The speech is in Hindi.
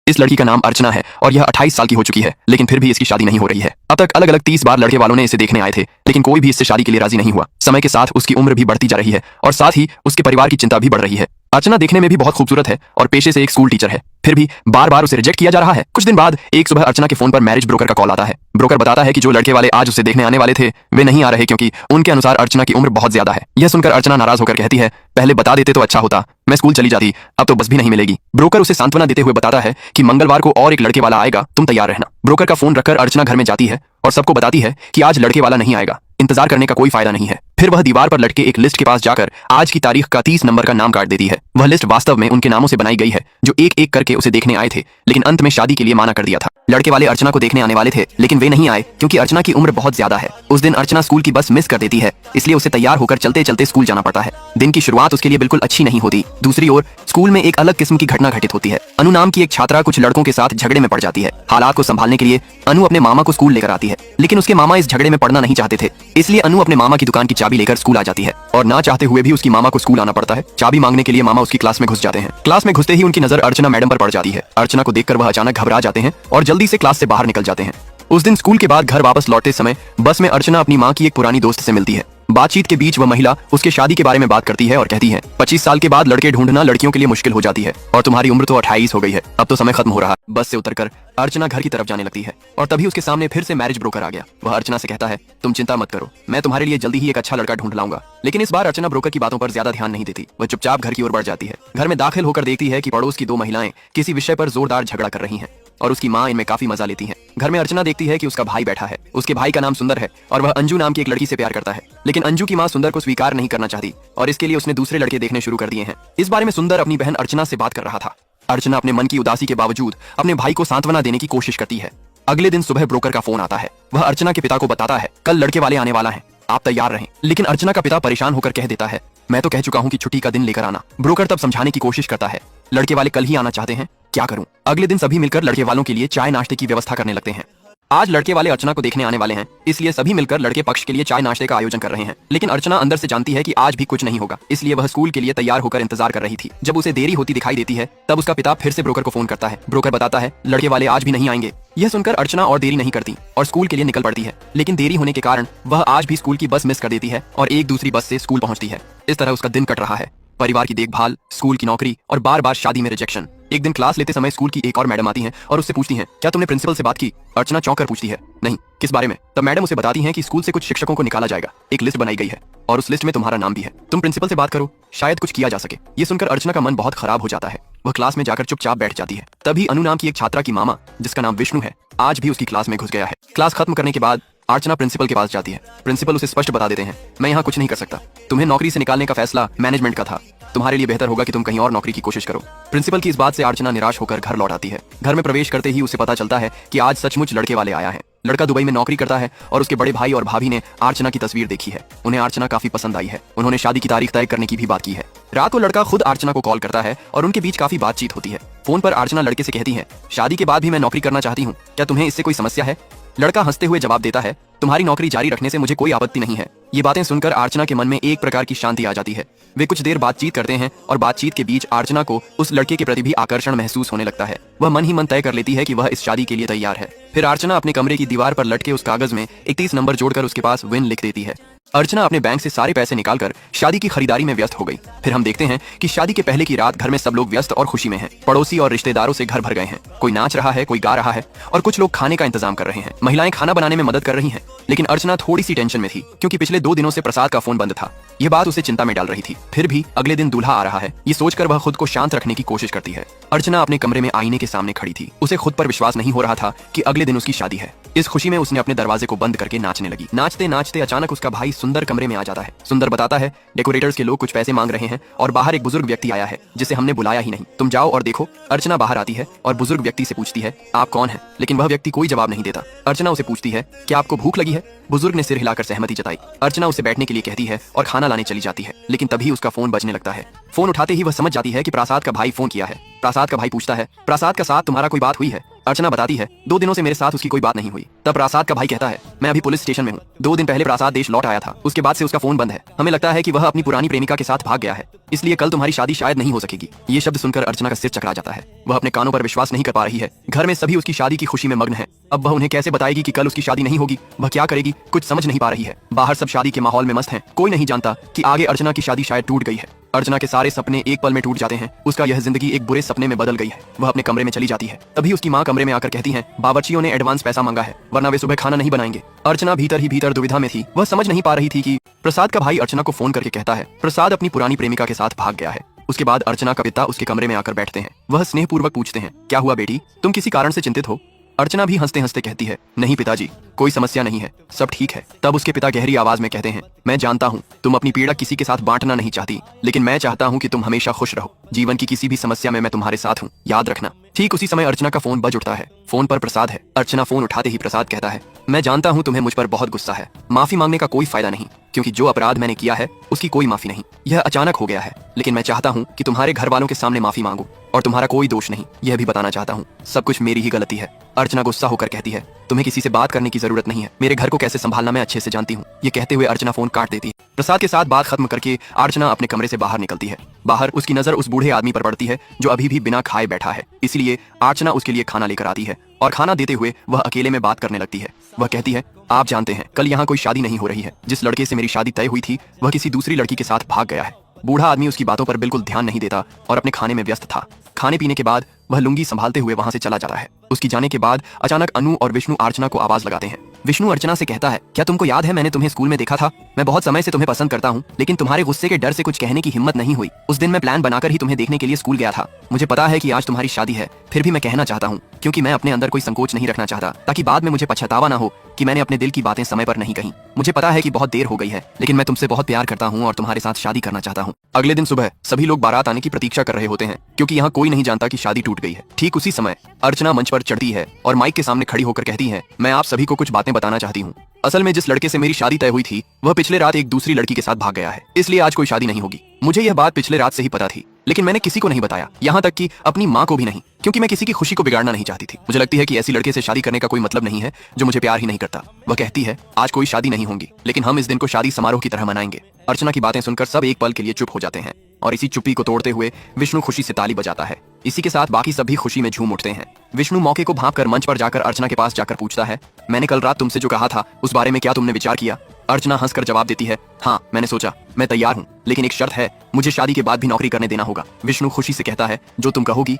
इस लड़की का नाम अर्चना है और यह 28 साल की हो चुकी है, लेकिन फिर भी इसकी शादी नहीं हो रही है। अब तक अलग अलग 30 बार लड़के वालों ने इसे देखने आए थे, लेकिन कोई भी इससे शादी के लिए राजी नहीं हुआ। समय के साथ उसकी उम्र भी बढ़ती जा रही है और साथ ही उसके परिवार की चिंता भी बढ़ रही है। अर्चना देखने में भी बहुत खूबसूरत है और पेशे से एक स्कूल टीचर है, फिर भी बार बार उसे रिजेक्ट किया जा रहा है। कुछ दिन बाद एक सुबह अर्चना के फोन पर मैरिज ब्रोकर का कॉल आता है। ब्रोकर बताता है कि जो लड़के वाले आज उसे देखने आने वाले थे वे नहीं आ रहे, क्योंकि उनके अनुसार अर्चना की उम्र बहुत ज्यादा है। यह सुनकर अर्चना नाराज होकर कहती है, पहले बता देते तो अच्छा होता, मैं स्कूल चली जाती, अब तो बस भी नहीं मिलेगी। ब्रोकर उसे सांत्वना देते हुए बताता है कि मंगलवार को और एक लड़के वाला आएगा, तुम तैयार रहना। ब्रोकर का फोन रखकर अर्चना घर में जाती है और सबको बताती है कि आज लड़के वाला नहीं आएगा, इंतजार करने का कोई फायदा नहीं है। फिर वह दीवार पर लटके एक लिस्ट के पास जाकर आज की तारीख का 30 नंबर का नाम काट देती है। वह लिस्ट वास्तव में उनके नामों से बनाई गई है जो एक एक करके उसे देखने आए थे, लेकिन अंत में शादी के लिए माना कर दिया था। लड़के वाले अर्चना को देखने आने वाले थे, लेकिन वे नहीं आए क्योंकि अर्चना की उम्र बहुत ज्यादा है। उस दिन अर्चना स्कूल की बस मिस कर देती है, इसलिए उसे तैयार होकर चलते चलते स्कूल जाना पड़ता है। दिन की शुरुआत उसके लिए बिल्कुल अच्छी नहीं होती। दूसरी ओर स्कूल में एक अलग किस्म की घटना घटित होती है। अनु नाम की एक छात्रा कुछ लड़कों के साथ झगड़े में पड़ जाती है। हालात को संभालने के लिए अनु अपने मामा को स्कूल लेकर आती है, लेकिन उसके मामा इस झगड़े में पड़ना नहीं चाहते थे, इसलिए अनु अपने मामा की दुकान की चाबी लेकर स्कूल आ जाती है और ना चाहते हुए भी उसकी मामा को स्कूल आना पड़ता है। चाबी मांगने के लिए मामा उसकी क्लास में घुस जाते हैं। क्लास में घुसते ही उनकी नजर अर्चना मैडम पर पड़ जाती है। अर्चना को देखकर वह अचानक घबरा जाते हैं और जल्दी से क्लास से बाहर निकल जाते हैं। उस दिन स्कूल के बाद घर वापस लौटते समय बस में अर्चना अपनी माँ की एक पुरानी दोस्त से मिलती है। बातचीत के बीच वह महिला उसके शादी के बारे में बात करती है और कहती है, 25 साल के बाद लड़के ढूंढना लड़कियों के लिए मुश्किल हो जाती है और तुम्हारी उम्र तो 28 हो गई है, अब तो समय खत्म हो रहा है। बस से उतरकर अर्चना घर की तरफ जाने लगती है और तभी उसके सामने फिर से मैरिज ब्रोकर आ गया। वह अर्चना से कहता है, तुम चिंता मत करो, मैं तुम्हारे लिए जल्दी ही एक अच्छा लड़का ढूंढ लाऊंगा। लेकिन इस बार अर्चना ब्रोकर की बातों पर ज्यादा ध्यान नहीं देती। वह चुपचाप घर की ओर बढ़ जाती है। घर में दाखिल होकर देखती है कि पड़ोस की दो महिलाएं किसी विषय पर जोरदार झगड़ा कर रही हैं और उसकी माँ इनमें काफी मजा लेती है। घर में अर्चना देखती है कि उसका भाई बैठा है। उसके भाई का नाम सुंदर है और वह अंजू नाम की एक लड़की से प्यार करता है, लेकिन अंजू की माँ सुंदर को स्वीकार नहीं करना चाहती और इसके लिए उसने दूसरे लड़के देखने शुरू कर दिए हैं। इस बारे में सुंदर अपनी बहन अर्चना से बात कर रहा था। अर्चना अपने मन की उदासी के बावजूद अपने भाई को सांत्वना देने की कोशिश करती है। अगले दिन सुबह ब्रोकर का फोन आता है। वह अर्चना के पिता को बताता है, कल लड़के वाले आने वाला है, आप तैयार रहें। लेकिन अर्चना का पिता परेशान होकर कह देता है, मैं तो कह चुका हूँ कि छुट्टी का दिन लेकर आना। ब्रोकर तब समझाने की कोशिश करता है, लड़के वाले कल ही आना चाहते हैं, क्या करूं? अगले दिन सभी मिलकर लड़के वालों के लिए चाय नाश्ते की व्यवस्था करने लगते हैं। आज लड़के वाले अर्चना को देखने आने वाले हैं, इसलिए सभी मिलकर लड़के पक्ष के लिए चाय नाश्ते का आयोजन कर रहे हैं। लेकिन अर्चना अंदर से जानती है कि आज भी कुछ नहीं होगा, इसलिए वह स्कूल के लिए तैयार होकर इंतजार कर रही थी। जब उसे देरी होती दिखाई देती है तब उसका पिता फिर से ब्रोकर को फोन करता है। ब्रोकर बताता है, लड़के वाले आज भी नहीं आएंगे। यह सुनकर अर्चना और देरी नहीं करती और स्कूल के लिए निकल पड़ती है, लेकिन देरी होने के कारण वह आज भी स्कूल की बस मिस कर देती है और एक दूसरी बस से स्कूल पहुंचती है। इस तरह उसका दिन कट रहा है। परिवार की देखभाल, स्कूल की नौकरी और बार बार शादी में रिजेक्शन। एक दिन क्लास लेते समय स्कूल की एक और मैडम आती हैं और उससे पूछती हैं, क्या तुमने प्रिंसिपल से बात की? अर्चना चौंक कर पूछती है, नहीं, किस बारे में? तब मैडम उसे बताती हैं कि स्कूल से कुछ शिक्षकों को निकाला जाएगा, एक लिस्ट बनाई गई है और उस लिस्ट में तुम्हारा नाम भी है, तुम प्रिंसिपल से बात करो, शायद कुछ किया जा सके। ये सुनकर अर्चना का मन बहुत खराब हो जाता है। वह क्लास में जाकर चुपचाप बैठ जाती है। तभी अनु नाम की एक छात्रा की मामा, जिसका नाम विष्णु है, आज भी उसकी क्लास में घुस गया है। क्लास खत्म करने के बाद अर्चना प्रिंसिपल के पास जाती है। प्रिंसिपल उसे स्पष्ट बता देते हैं, मैं यहाँ कुछ नहीं कर सकता, तुम्हें नौकरी से निकालने का फैसला मैनेजमेंट का था, तुम्हारे लिए बेहतर होगा कि तुम कहीं और नौकरी की कोशिश करो। प्रिंसिपल की इस बात से अर्चना निराश होकर घर लौट आती है। घर में प्रवेश करते ही उसे पता चलता है कि आज सचमुच लड़के वाले आया है। लड़का दुबई में नौकरी करता है और उसके बड़े भाई और भाभी ने अर्चना की तस्वीर देखी है। उन्हें अर्चना काफी पसंद आई है। उन्होंने शादी की तारीख तय करने की भी बात की है। रात को लड़का खुद अर्चना को कॉल करता है और उनके बीच काफी बातचीत होती है। फोन पर अर्चना लड़के से कहती है, शादी के बाद भी मैं नौकरी करना चाहती हूँ, क्या तुम्हें इससे कोई समस्या है? लड़का हंसते हुए जवाब देता है, तुम्हारी नौकरी जारी रखने से मुझे कोई आपत्ति नहीं है। ये बातें सुनकर अर्चना के मन में एक प्रकार की शांति आ जाती है। वे कुछ देर बातचीत करते हैं और बातचीत के बीच अर्चना को उस लड़के के प्रति भी आकर्षण महसूस होने लगता है। वह मन ही मन तय कर लेती है कि वह इस शादी के लिए तैयार है। फिर अर्चना अपने कमरे की दीवार पर लटके उस कागज में 31 नंबर जोड़कर उसके पास विन लिख देती है। अर्चना अपने बैंक से सारे पैसे निकालकर शादी की खरीदारी में व्यस्त हो गई। फिर हम देखते हैं कि शादी के पहले की रात घर में सब लोग व्यस्त और खुशी में हैं। पड़ोसी और रिश्तेदारों से घर भर गए हैं। कोई नाच रहा है, कोई गा रहा है और कुछ लोग खाने का इंतजाम कर रहे हैं। महिलाएं खाना बनाने में मदद कर रही हैं, लेकिन अर्चना थोड़ी सी टेंशन में थी क्योंकि पिछले 2 दिनों से प्रसाद का फोन बंद था। यह बात उसे चिंता में डाल रही थी। फिर भी अगले दिन दूल्हा आ रहा है, ये सोचकर वह खुद को शांत रखने की कोशिश करती है। अर्चना अपने कमरे में आईने के सामने खड़ी थी। उसे खुद पर विश्वास नहीं हो रहा था कि अगले दिन उसकी शादी है। इस खुशी में उसने अपने दरवाजे को बंद करके नाचने लगी। नाचते नाचते अचानक उसका भाई सुंदर कमरे में आ जाता है। सुंदर बताता है, डेकोरेटर्स के लोग कुछ पैसे मांग रहे हैं और बाहर एक बुजुर्ग व्यक्ति आया है जिसे हमने बुलाया ही नहीं, तुम जाओ और देखो। अर्चना बाहर आती है और बुजुर्ग व्यक्ति से पूछती है, आप कौन हैं? लेकिन वह व्यक्ति कोई जवाब नहीं देता। अर्चना उसे पूछती है, क्या आपको भूख लगी है? बुजुर्ग ने सिर हिलाकर सहमति जताई। अर्चना उसे बैठने के लिए कहती है और खाना लाने चली जाती है, लेकिन तभी उसका फोन बजने लगता है। फोन उठाते ही वह समझ जाती है कि प्रसाद का भाई फोन किया है। प्रसाद का भाई पूछता है, प्रसाद का साथ तुम्हारा कोई बात हुई है? अर्चना बताती है, 2 दिनों से मेरे साथ उसकी कोई बात नहीं हुई। तब प्रसाद का भाई कहता है, मैं अभी पुलिस स्टेशन में हूँ। 2 दिन पहले प्रसाद देश लौट आया था, उसके बाद से उसका फोन बंद है। हमें लगता है कि वह अपनी पुरानी प्रेमिका के साथ भाग गया है, इसलिए कल तुम्हारी शादी शायद नहीं हो सकेगी। ये शब्द सुनकर अर्चना का सिर चकरा जाता है। वह अपने कानों पर विश्वास नहीं कर पा रही है। घर में सभी उसकी शादी की खुशी में मग्न है। अब वह उन्हें कैसे बताएगी कि कल उसकी शादी नहीं होगी? वह क्या करेगी? कुछ समझ नहीं पा रही है। बाहर सब शादी के माहौल में मस्त हैं। कोई नहीं जानता कि आगे अर्चना की शादी शायद टूट गई है। अर्चना के सारे सपने एक पल में टूट जाते हैं। उसका यह जिंदगी एक बुरे सपने में बदल गई है। वह अपने कमरे में चली जाती है। तभी उसकी माँ कमरे में आकर कहती है, बावर्चियों ने एडवांस पैसा मांगा है, वरना वे सुबह खाना नहीं बनाएंगे। अर्चना भीतर ही भीतर दुविधा में थी। वह समझ नहीं पा रही थी कि प्रसाद का भाई अर्चना को फोन करके कहता है प्रसाद अपनी पुरानी प्रेमिका के साथ भाग गया है। उसके बाद अर्चना का पिता उसके कमरे में आकर बैठते हैं। वह स्नेहपूर्वक पूछते हैं, क्या हुआ बेटी, तुम किसी कारण से चिंतित हो? अर्चना भी हंसते हंसते कहती है, नहीं पिताजी, कोई समस्या नहीं है, सब ठीक है। तब उसके पिता गहरी आवाज में कहते हैं, मैं जानता हूँ तुम अपनी पीड़ा किसी के साथ बांटना नहीं चाहती, लेकिन मैं चाहता हूँ कि तुम हमेशा खुश रहो। जीवन की किसी भी समस्या में मैं तुम्हारे साथ हूँ, याद रखना। ठीक उसी समय अर्चना का फोन बज उठता है। फोन पर प्रसाद है। अर्चना फोन उठाते ही प्रसाद कहता है, मैं जानता हूँ तुम्हें मुझ पर बहुत गुस्सा है। माफी मांगने का कोई फायदा नहीं, क्योंकि जो अपराध मैंने किया है उसकी कोई माफी नहीं। यह अचानक हो गया है, लेकिन मैं चाहता हूँ कि तुम्हारे घर वालों के सामने माफी मांगू, और तुम्हारा कोई दोष नहीं, यह भी बताना चाहता हूँ। सब कुछ मेरी ही गलती है। अर्चना गुस्सा होकर कहती है, तुम्हें किसी से बात करने की जरूरत नहीं है, मेरे घर को कैसे संभालना मैं अच्छे से जानती हूँ। ये कहते हुए अर्चना फोन काट देती है। प्रसाद के साथ बात खत्म करके अर्चना अपने कमरे से बाहर निकलती है। बाहर उसकी नजर उस बूढ़े आदमी पर पड़ती है जो अभी भी बिना खाए बैठा है। इसलिए अर्चना उसके लिए खाना लेकर आती है, और खाना देते हुए वह अकेले में बात करने लगती है। वह कहती है, आप जानते हैं कल यहाँ कोई शादी नहीं हो रही है। जिस लड़के से मेरी शादी तय हुई थी वह किसी दूसरी लड़की के साथ भाग गया है। बूढ़ा आदमी उसकी बातों पर बिल्कुल ध्यान नहीं देता और अपने खाने में व्यस्त था। खाने पीने के बाद वह लुंगी संभालते हुए वहां से चला जाता है। उसकी जाने के बाद अचानक अनु और विष्णु अर्चना को आवाज लगाते हैं। विष्णु अर्चना से कहता है, क्या तुमको याद है मैंने तुम्हें स्कूल में देखा था? मैं बहुत समय से तुम्हें पसंद करता हूँ, लेकिन तुम्हारे गुस्से के डर से कुछ कहने की हिम्मत नहीं हुई। उस दिन मैं प्लान बनाकर ही तुम्हें देखने के लिए स्कूल गया था। मुझे पता है कि आज तुम्हारी शादी है, फिर भी मैं कहना चाहता हूँ, क्योंकि मैं अपने अंदर कोई संकोच नहीं रखना चाहता, ताकि बाद में मुझे पछतावा ना हो कि मैंने अपने दिल की बातें समय पर नहीं कही। मुझे पता है कि बहुत देर हो गई है, लेकिन मैं तुमसे बहुत प्यार करता हूँ और तुम्हारे साथ शादी करना चाहता हूँ। अगले दिन सुबह सभी लोग बारात आने की प्रतीक्षा कर रहे होते हैं, क्योंकि यहाँ कोई नहीं जानता कि शादी टूट गई है। ठीक उसी समय अर्चना मंच पर चढ़ती है और माइक के सामने खड़ी होकर कहती है, मैं आप सभी को कुछ बातें बताना चाहती हूँ। असल में जिस लड़के से मेरी शादी तय हुई थी वह पिछले रात एक दूसरी लड़की के साथ भाग गया है, इसलिए आज कोई शादी नहीं होगी। मुझे यह बात पिछले रात से ही पता थी, लेकिन मैंने किसी को नहीं बताया, यहाँ तक कि अपनी माँ को भी नहीं, क्योंकि मैं किसी की खुशी को बिगाड़ना नहीं चाहती थी। मुझे लगती है कि ऐसी लड़के से शादी करने का कोई मतलब नहीं है जो मुझे प्यार ही नहीं करता। वह कहती है, आज कोई शादी नहीं होगी, लेकिन हम इस दिन को शादी समारोह की तरह मनाएंगे। अर्चना की बातें सुनकर सब एक पल के लिए चुप हो जाते हैं, और इसी चुप्पी को तोड़ते हुए विष्णु खुशी से ताली बजाता है। इसी के साथ बाकी सब भी खुशी में झूम उठते हैं। विष्णु मौके को भांप कर मंच पर जाकर अर्चना के पास जाकर पूछता है, मैंने कल रात तुमसे जो कहा था उस बारे में क्या तुमने विचार किया? अर्चना हंसकर जवाब देती है, हाँ मैंने सोचा, मैं तैयार हूँ, लेकिन एक शर्त है, मुझे शादी के बाद भी नौकरी करने देना होगा। विष्णु खुशी से कहता है, जो तुम कहोगी